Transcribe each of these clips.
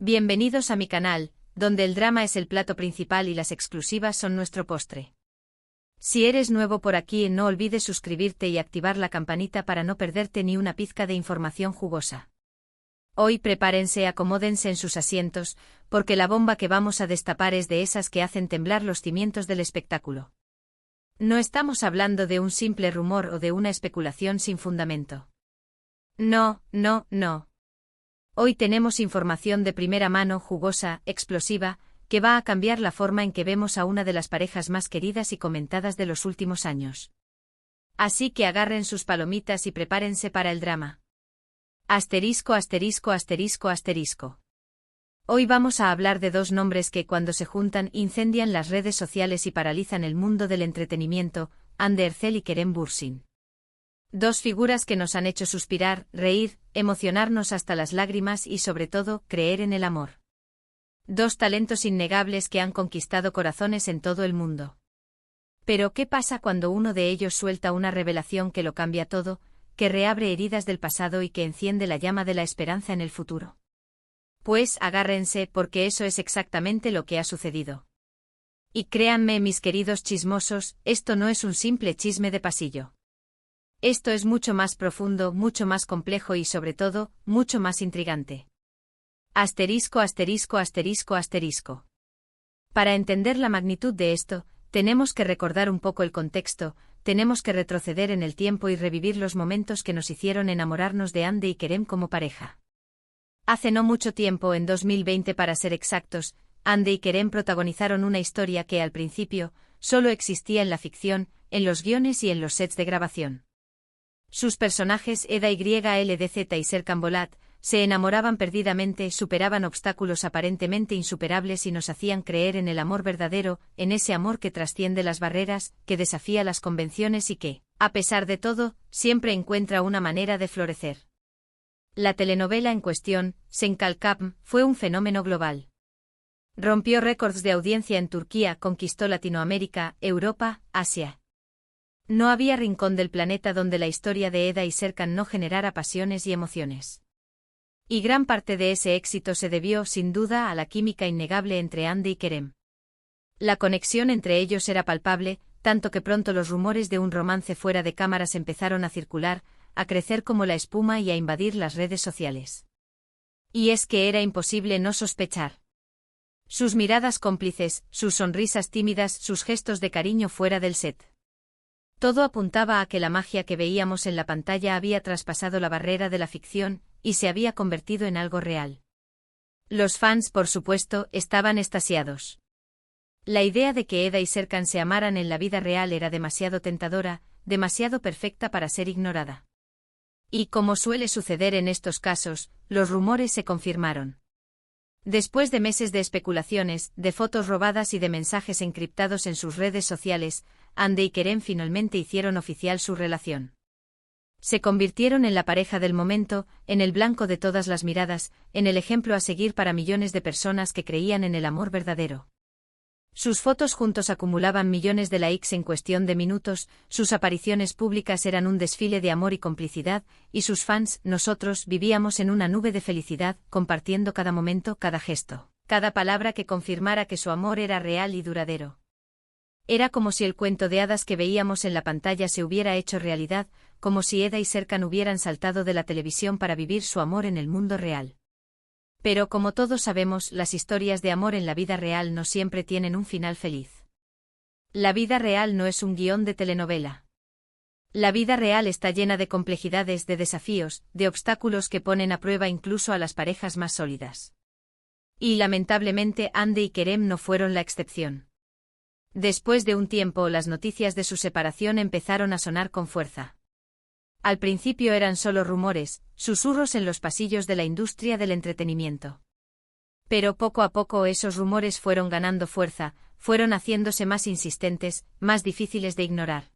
Bienvenidos a mi canal, donde el drama es el plato principal y las exclusivas son nuestro postre. Si eres nuevo por aquí, no olvides suscribirte y activar la campanita para no perderte ni una pizca de información jugosa. Hoy prepárense, acomódense en sus asientos, porque la bomba que vamos a destapar es de esas que hacen temblar los cimientos del espectáculo. No estamos hablando de un simple rumor o de una especulación sin fundamento. No. Hoy tenemos información de primera mano, jugosa, explosiva, que va a cambiar la forma en que vemos a una de las parejas más queridas y comentadas de los últimos años. Así que agarren sus palomitas y prepárense para el drama. Asterisco. Hoy vamos a hablar de dos nombres que, cuando se juntan, incendian las redes sociales y paralizan el mundo del entretenimiento: Hande Erçel y Kerem Bürsin. Dos figuras que nos han hecho suspirar, reír, emocionarnos hasta las lágrimas y, sobre todo, creer en el amor. Dos talentos innegables que han conquistado corazones en todo el mundo. Pero ¿qué pasa cuando uno de ellos suelta una revelación que lo cambia todo, que reabre heridas del pasado y que enciende la llama de la esperanza en el futuro? Pues agárrense, porque eso es exactamente lo que ha sucedido. Y créanme, mis queridos chismosos, esto no es un simple chisme de pasillo. Esto es mucho más profundo, mucho más complejo y, sobre todo, mucho más intrigante. Asterisco. Para entender la magnitud de esto, tenemos que recordar un poco el contexto, tenemos que retroceder en el tiempo y revivir los momentos que nos hicieron enamorarnos de Hande y Kerem como pareja. Hace no mucho tiempo, en 2020 para ser exactos, Hande y Kerem protagonizaron una historia que, al principio, solo existía en la ficción, en los guiones y en los sets de grabación. Sus personajes Eda YLDZ y Serkan Bolat se enamoraban perdidamente, superaban obstáculos aparentemente insuperables y nos hacían creer en el amor verdadero, en ese amor que trasciende las barreras, que desafía las convenciones y que, a pesar de todo, siempre encuentra una manera de florecer. La telenovela en cuestión, Sen Kalkapm, fue un fenómeno global. Rompió récords de audiencia en Turquía, conquistó Latinoamérica, Europa, Asia. No había rincón del planeta donde la historia de Eda y Serkan no generara pasiones y emociones. Y gran parte de ese éxito se debió, sin duda, a la química innegable entre Hande y Kerem. La conexión entre ellos era palpable, tanto que pronto los rumores de un romance fuera de cámaras empezaron a circular, a crecer como la espuma y a invadir las redes sociales. Y es que era imposible no sospechar. Sus miradas cómplices, sus sonrisas tímidas, sus gestos de cariño fuera del set. Todo apuntaba a que la magia que veíamos en la pantalla había traspasado la barrera de la ficción y se había convertido en algo real. Los fans, por supuesto, estaban extasiados. La idea de que Eda y Serkan se amaran en la vida real era demasiado tentadora, demasiado perfecta para ser ignorada. Y, como suele suceder en estos casos, los rumores se confirmaron. Después de meses de especulaciones, de fotos robadas y de mensajes encriptados en sus redes sociales, Hande y Kerem finalmente hicieron oficial su relación. Se convirtieron en la pareja del momento, en el blanco de todas las miradas, en el ejemplo a seguir para millones de personas que creían en el amor verdadero. Sus fotos juntos acumulaban millones de likes en cuestión de minutos, sus apariciones públicas eran un desfile de amor y complicidad, y sus fans, nosotros, vivíamos en una nube de felicidad, compartiendo cada momento, cada gesto, cada palabra que confirmara que su amor era real y duradero. Era como si el cuento de hadas que veíamos en la pantalla se hubiera hecho realidad, como si Eda y Serkan hubieran saltado de la televisión para vivir su amor en el mundo real. Pero como todos sabemos, las historias de amor en la vida real no siempre tienen un final feliz. La vida real no es un guión de telenovela. La vida real está llena de complejidades, de desafíos, de obstáculos que ponen a prueba incluso a las parejas más sólidas. Y lamentablemente Hande y Kerem no fueron la excepción. Después de un tiempo, las noticias de su separación empezaron a sonar con fuerza. Al principio eran solo rumores, susurros en los pasillos de la industria del entretenimiento. Pero poco a poco esos rumores fueron ganando fuerza, fueron haciéndose más insistentes, más difíciles de ignorar.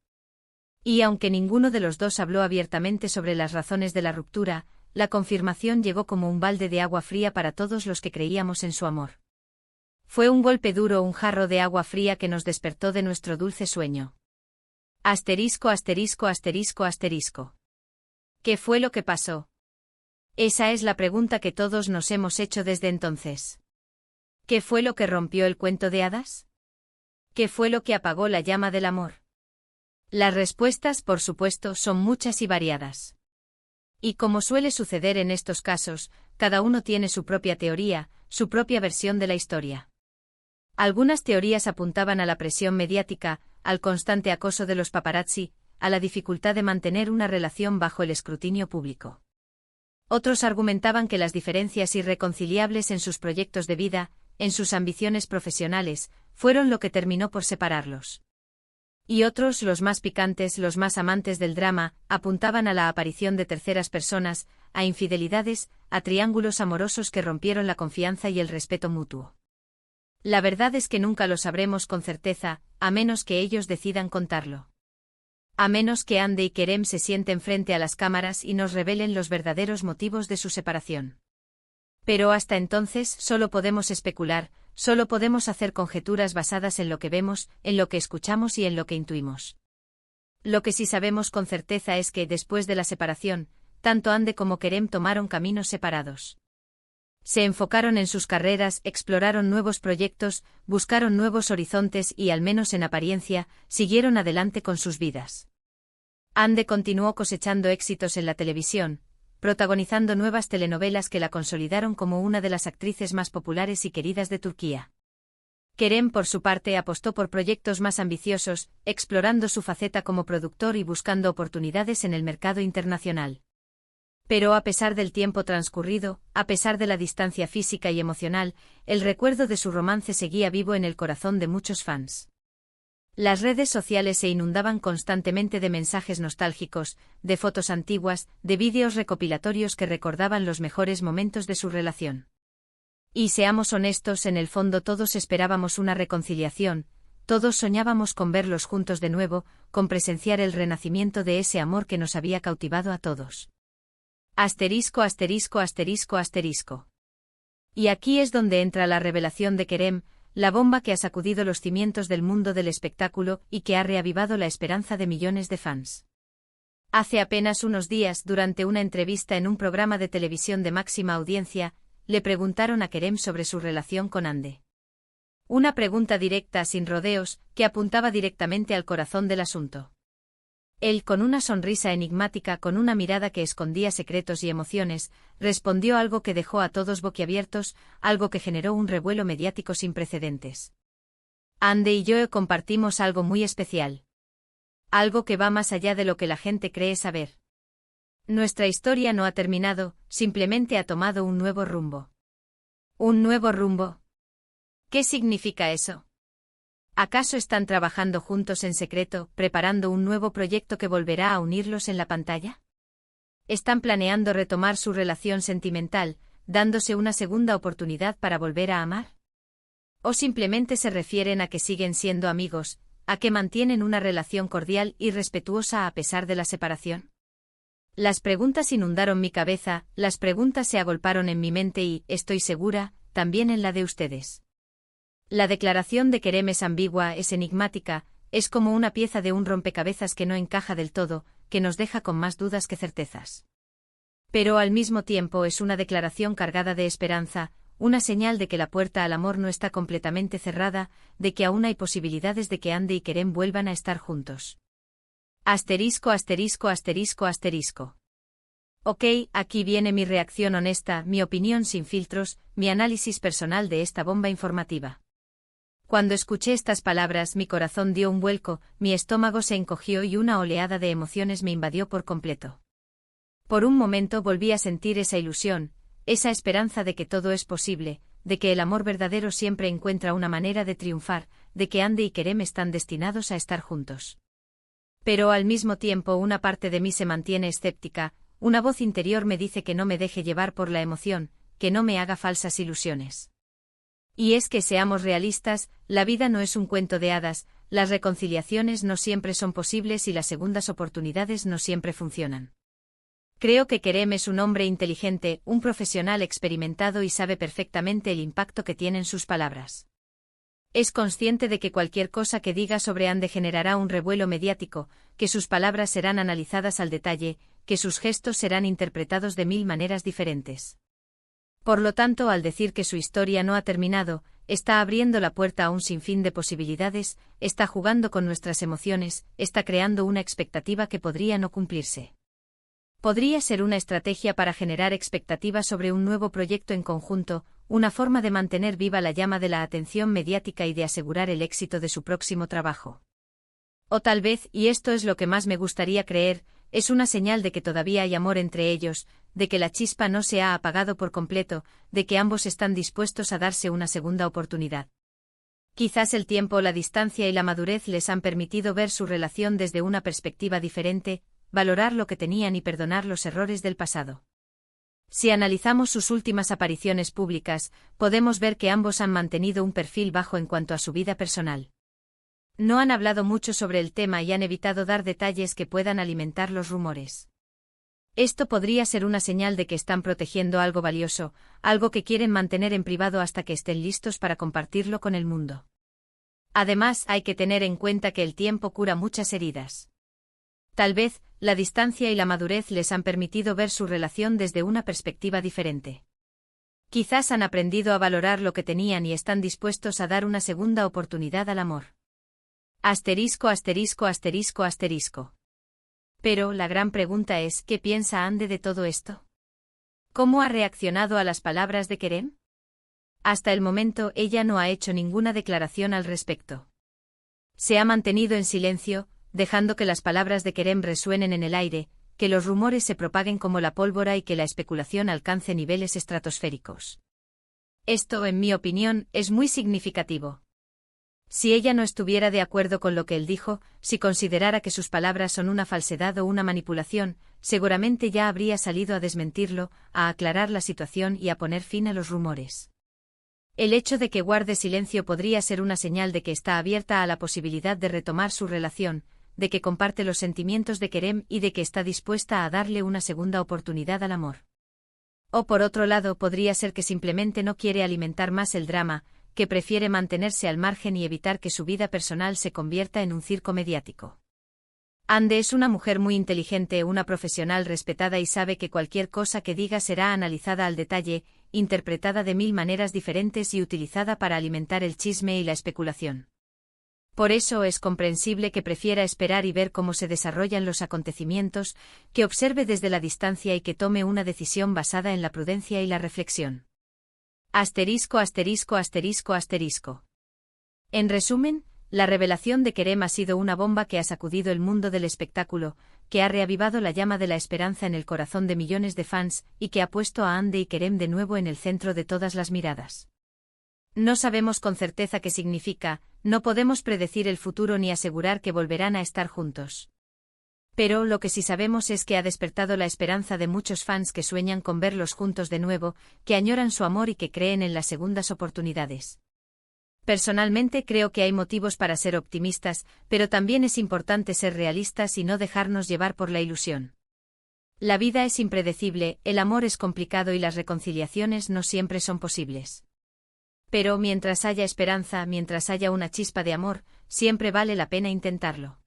Y aunque ninguno de los dos habló abiertamente sobre las razones de la ruptura, la confirmación llegó como un balde de agua fría para todos los que creíamos en su amor. Fue un golpe duro, un jarro de agua fría que nos despertó de nuestro dulce sueño. Asterisco. ¿Qué fue lo que pasó? Esa es la pregunta que todos nos hemos hecho desde entonces. ¿Qué fue lo que rompió el cuento de hadas? ¿Qué fue lo que apagó la llama del amor? Las respuestas, por supuesto, son muchas y variadas. Y como suele suceder en estos casos, cada uno tiene su propia teoría, su propia versión de la historia. Algunas teorías apuntaban a la presión mediática, al constante acoso de los paparazzi, a la dificultad de mantener una relación bajo el escrutinio público. Otros argumentaban que las diferencias irreconciliables en sus proyectos de vida, en sus ambiciones profesionales, fueron lo que terminó por separarlos. Y otros, los más picantes, los más amantes del drama, apuntaban a la aparición de terceras personas, a infidelidades, a triángulos amorosos que rompieron la confianza y el respeto mutuo. La verdad es que nunca lo sabremos con certeza, a menos que ellos decidan contarlo. A menos que Ande y Kerem se sienten frente a las cámaras y nos revelen los verdaderos motivos de su separación. Pero hasta entonces solo podemos especular, solo podemos hacer conjeturas basadas en lo que vemos, en lo que escuchamos y en lo que intuimos. Lo que sí sabemos con certeza es que, después de la separación, tanto Ande como Kerem tomaron caminos separados. Se enfocaron en sus carreras, exploraron nuevos proyectos, buscaron nuevos horizontes y, al menos en apariencia, siguieron adelante con sus vidas. Ande continuó cosechando éxitos en la televisión, protagonizando nuevas telenovelas que la consolidaron como una de las actrices más populares y queridas de Turquía. Kerem, por su parte, apostó por proyectos más ambiciosos, explorando su faceta como productor y buscando oportunidades en el mercado internacional. Pero a pesar del tiempo transcurrido, a pesar de la distancia física y emocional, el recuerdo de su romance seguía vivo en el corazón de muchos fans. Las redes sociales se inundaban constantemente de mensajes nostálgicos, de fotos antiguas, de vídeos recopilatorios que recordaban los mejores momentos de su relación. Y seamos honestos, en el fondo todos esperábamos una reconciliación, todos soñábamos con verlos juntos de nuevo, con presenciar el renacimiento de ese amor que nos había cautivado a todos. Asterisco, asterisco, asterisco, asterisco. Y aquí es donde entra la revelación de Kerem, la bomba que ha sacudido los cimientos del mundo del espectáculo y que ha reavivado la esperanza de millones de fans. Hace apenas unos días, durante una entrevista en un programa de televisión de máxima audiencia, le preguntaron a Kerem sobre su relación con Ande. Una pregunta directa, sin rodeos, que apuntaba directamente al corazón del asunto. Él, con una sonrisa enigmática, con una mirada que escondía secretos y emociones, respondió algo que dejó a todos boquiabiertos, algo que generó un revuelo mediático sin precedentes. Ande y yo compartimos algo muy especial. Algo que va más allá de lo que la gente cree saber. Nuestra historia no ha terminado, simplemente ha tomado un nuevo rumbo. ¿Un nuevo rumbo? ¿Qué significa eso? ¿Acaso están trabajando juntos en secreto, preparando un nuevo proyecto que volverá a unirlos en la pantalla? ¿Están planeando retomar su relación sentimental, dándose una segunda oportunidad para volver a amar? ¿O simplemente se refieren a que siguen siendo amigos, a que mantienen una relación cordial y respetuosa a pesar de la separación? Las preguntas inundaron mi cabeza, las preguntas se agolparon en mi mente y, estoy segura, también en la de ustedes. La declaración de Kerem es ambigua, es enigmática, es como una pieza de un rompecabezas que no encaja del todo, que nos deja con más dudas que certezas. Pero al mismo tiempo es una declaración cargada de esperanza, una señal de que la puerta al amor no está completamente cerrada, de que aún hay posibilidades de que Ande y Kerem vuelvan a estar juntos. Asterisco, asterisco, asterisco, asterisco. Ok, aquí viene mi reacción honesta, mi opinión sin filtros, mi análisis personal de esta bomba informativa. Cuando escuché estas palabras, mi corazón dio un vuelco, mi estómago se encogió y una oleada de emociones me invadió por completo. Por un momento volví a sentir esa ilusión, esa esperanza de que todo es posible, de que el amor verdadero siempre encuentra una manera de triunfar, de que Ande y Kerem están destinados a estar juntos. Pero al mismo tiempo una parte de mí se mantiene escéptica, una voz interior me dice que no me deje llevar por la emoción, que no me haga falsas ilusiones. Y es que seamos realistas, la vida no es un cuento de hadas, las reconciliaciones no siempre son posibles y las segundas oportunidades no siempre funcionan. Creo que Kerem es un hombre inteligente, un profesional experimentado y sabe perfectamente el impacto que tienen sus palabras. Es consciente de que cualquier cosa que diga sobre Ande generará un revuelo mediático, que sus palabras serán analizadas al detalle, que sus gestos serán interpretados de 1000 maneras diferentes. Por lo tanto, al decir que su historia no ha terminado, está abriendo la puerta a un sinfín de posibilidades, está jugando con nuestras emociones, está creando una expectativa que podría no cumplirse. Podría ser una estrategia para generar expectativas sobre un nuevo proyecto en conjunto, una forma de mantener viva la llama de la atención mediática y de asegurar el éxito de su próximo trabajo. O tal vez, y esto es lo que más me gustaría creer, es una señal de que todavía hay amor entre ellos, de que la chispa no se ha apagado por completo, de que ambos están dispuestos a darse una segunda oportunidad. Quizás el tiempo, la distancia y la madurez les han permitido ver su relación desde una perspectiva diferente, valorar lo que tenían y perdonar los errores del pasado. Si analizamos sus últimas apariciones públicas, podemos ver que ambos han mantenido un perfil bajo en cuanto a su vida personal. No han hablado mucho sobre el tema y han evitado dar detalles que puedan alimentar los rumores. Esto podría ser una señal de que están protegiendo algo valioso, algo que quieren mantener en privado hasta que estén listos para compartirlo con el mundo. Además, hay que tener en cuenta que el tiempo cura muchas heridas. Tal vez, la distancia y la madurez les han permitido ver su relación desde una perspectiva diferente. Quizás han aprendido a valorar lo que tenían y están dispuestos a dar una segunda oportunidad al amor. Asterisco, asterisco, asterisco, asterisco. Pero la gran pregunta es, ¿qué piensa Ande de todo esto? ¿Cómo ha reaccionado a las palabras de Kerem? Hasta el momento ella no ha hecho ninguna declaración al respecto. Se ha mantenido en silencio, dejando que las palabras de Kerem resuenen en el aire, que los rumores se propaguen como la pólvora y que la especulación alcance niveles estratosféricos. Esto, en mi opinión, es muy significativo. Si ella no estuviera de acuerdo con lo que él dijo, si considerara que sus palabras son una falsedad o una manipulación, seguramente ya habría salido a desmentirlo, a aclarar la situación y a poner fin a los rumores. El hecho de que guarde silencio podría ser una señal de que está abierta a la posibilidad de retomar su relación, de que comparte los sentimientos de Kerem y de que está dispuesta a darle una segunda oportunidad al amor. O por otro lado, podría ser que simplemente no quiere alimentar más el drama, que prefiere mantenerse al margen y evitar que su vida personal se convierta en un circo mediático. Ande es una mujer muy inteligente, una profesional respetada y sabe que cualquier cosa que diga será analizada al detalle, interpretada de 1000 maneras diferentes y utilizada para alimentar el chisme y la especulación. Por eso es comprensible que prefiera esperar y ver cómo se desarrollan los acontecimientos, que observe desde la distancia y que tome una decisión basada en la prudencia y la reflexión. Asterisco, asterisco, asterisco, asterisco. En resumen, la revelación de Kerem ha sido una bomba que ha sacudido el mundo del espectáculo, que ha reavivado la llama de la esperanza en el corazón de millones de fans y que ha puesto a Ande y Kerem de nuevo en el centro de todas las miradas. No sabemos con certeza qué significa, no podemos predecir el futuro ni asegurar que volverán a estar juntos. Pero lo que sí sabemos es que ha despertado la esperanza de muchos fans que sueñan con verlos juntos de nuevo, que añoran su amor y que creen en las segundas oportunidades. Personalmente creo que hay motivos para ser optimistas, pero también es importante ser realistas y no dejarnos llevar por la ilusión. La vida es impredecible, el amor es complicado y las reconciliaciones no siempre son posibles. Pero mientras haya esperanza, mientras haya una chispa de amor, siempre vale la pena intentarlo.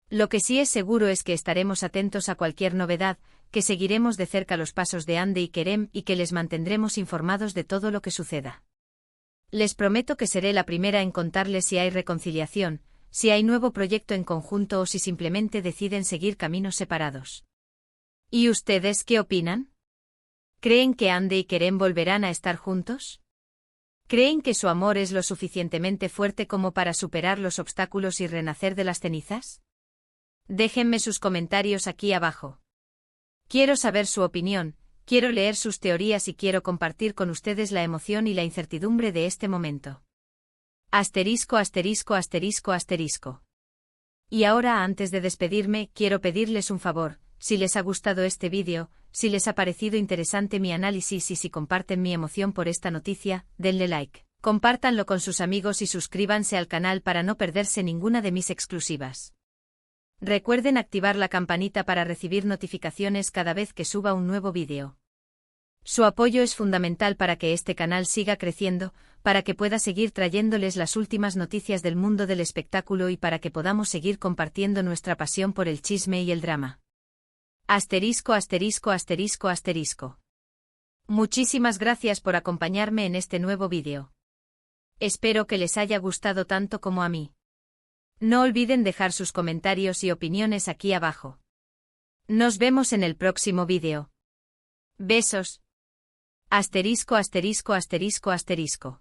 Lo que sí es seguro es que estaremos atentos a cualquier novedad, que seguiremos de cerca los pasos de Ande y Kerem y que les mantendremos informados de todo lo que suceda. Les prometo que seré la primera en contarles si hay reconciliación, si hay nuevo proyecto en conjunto o si simplemente deciden seguir caminos separados. ¿Y ustedes qué opinan? ¿Creen que Ande y Kerem volverán a estar juntos? ¿Creen que su amor es lo suficientemente fuerte como para superar los obstáculos y renacer de las cenizas? Déjenme sus comentarios aquí abajo. Quiero saber su opinión, quiero leer sus teorías y quiero compartir con ustedes la emoción y la incertidumbre de este momento. Asterisco, asterisco, asterisco, asterisco. Y ahora, antes de despedirme, quiero pedirles un favor, si les ha gustado este vídeo, si les ha parecido interesante mi análisis y si comparten mi emoción por esta noticia, denle like, compártanlo con sus amigos y suscríbanse al canal para no perderse ninguna de mis exclusivas. Recuerden activar la campanita para recibir notificaciones cada vez que suba un nuevo vídeo. Su apoyo es fundamental para que este canal siga creciendo, para que pueda seguir trayéndoles las últimas noticias del mundo del espectáculo y para que podamos seguir compartiendo nuestra pasión por el chisme y el drama. Asterisco asterisco asterisco asterisco. Muchísimas gracias por acompañarme en este nuevo vídeo. Espero que les haya gustado tanto como a mí. No olviden dejar sus comentarios y opiniones aquí abajo. Nos vemos en el próximo vídeo. Besos. Asterisco asterisco asterisco asterisco.